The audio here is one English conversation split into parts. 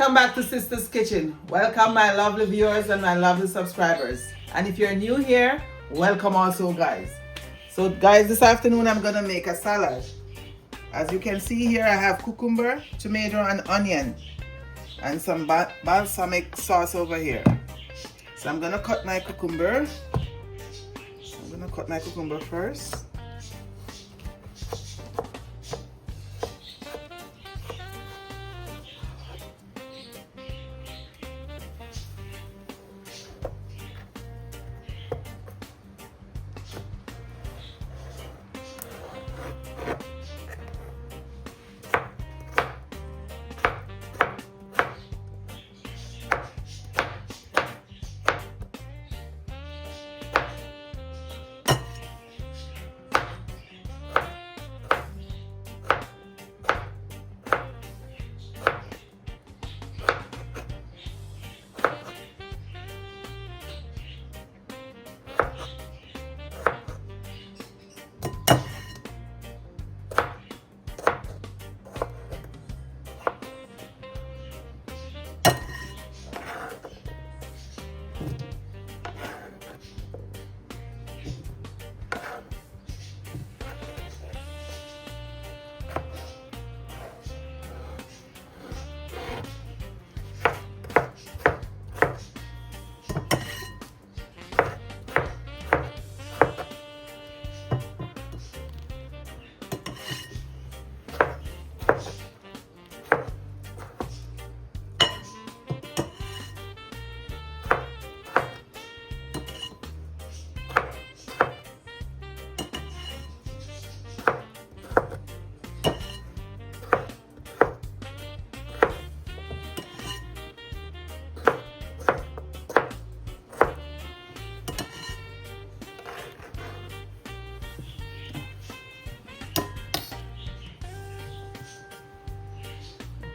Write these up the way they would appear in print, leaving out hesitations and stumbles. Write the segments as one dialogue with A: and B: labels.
A: Welcome back to Sister's Kitchen. Welcome my lovely viewers and my lovely subscribers. And if you're new here, welcome also guys. So guys, this afternoon I'm gonna make a salad. As you can see here, I have cucumber, tomato and onion and some balsamic sauce over here. So I'm gonna cut my cucumber. I'm gonna cut my cucumber first.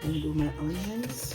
A: Do my onions.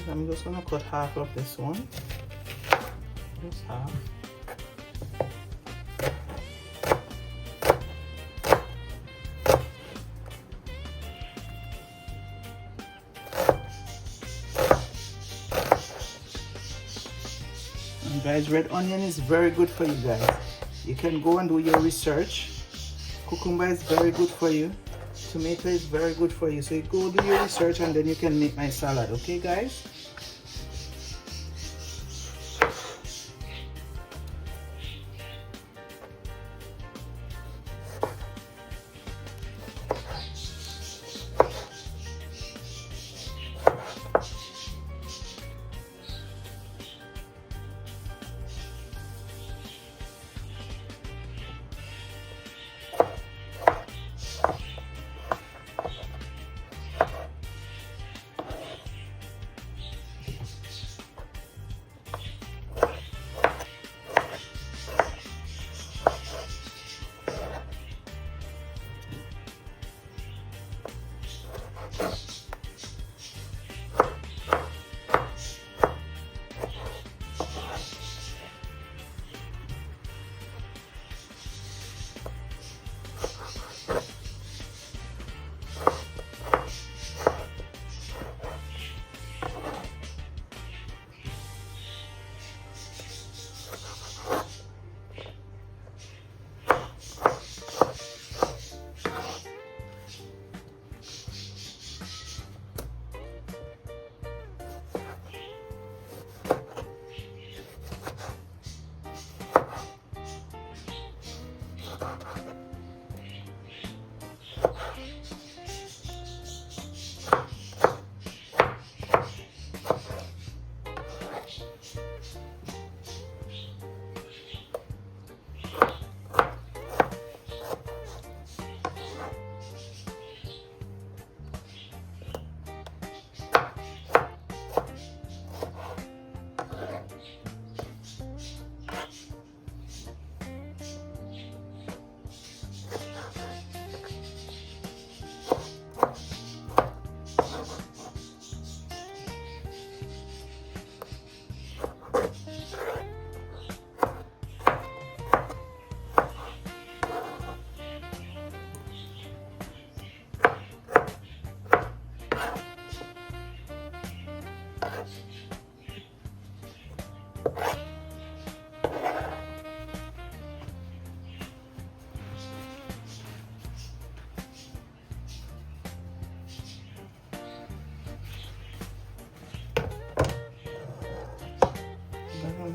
A: I'm just gonna cut half of this one. Just half. And guys, red onion is very good for you guys. You can go and do your research. Cucumber is very good for you. Tomato is very good for you. So you go do your research and then you can make my salad, okay guys?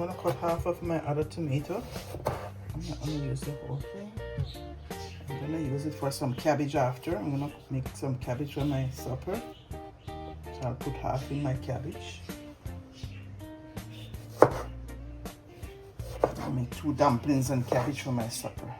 A: gonna cut half of my other tomato. I'm not gonna use the whole thing. I'm gonna use it for some cabbage after. I'm gonna make some cabbage for my supper. So I'll put half in my cabbage. I'll make 2 dumplings and cabbage for my supper.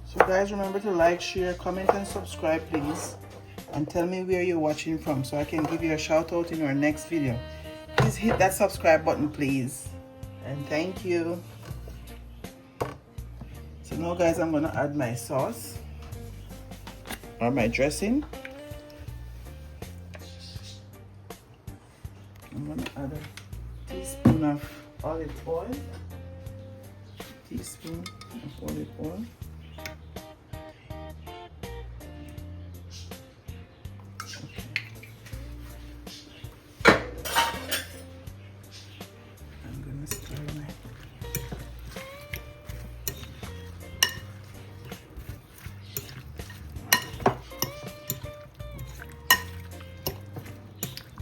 A: So guys, remember to like, share, comment and subscribe please, and tell me where you're watching from so I can give you a shout out in our next video. Please hit that subscribe button please, and thank you. So now guys, I'm gonna add my sauce or my dressing. I'm gonna add a teaspoon of olive oil, teaspoon of olive oil.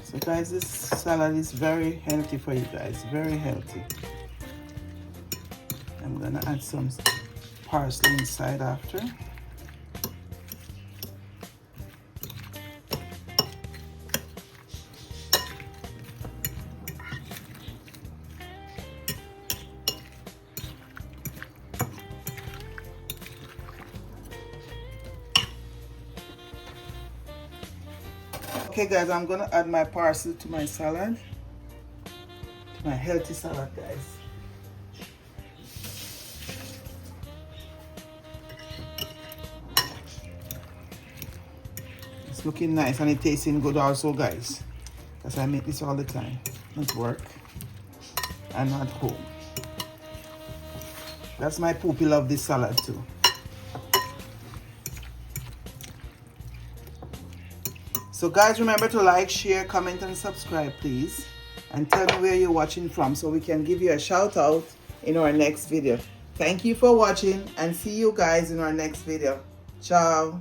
A: So guys, this salad is very healthy for you guys, very healthy. I'm gonna add some parsley inside after. Okay guys, I'm gonna add my parsley to my salad, to my healthy salad guys. It's looking nice and it's tasting good also guys, because I make this all the time at work and at home. That's my poopy love this salad too. So guys, remember to like, share, comment and subscribe please, and tell me where you're watching from so we can give you a shout out in our next video. Thank you for watching and see you guys in our next video. Ciao.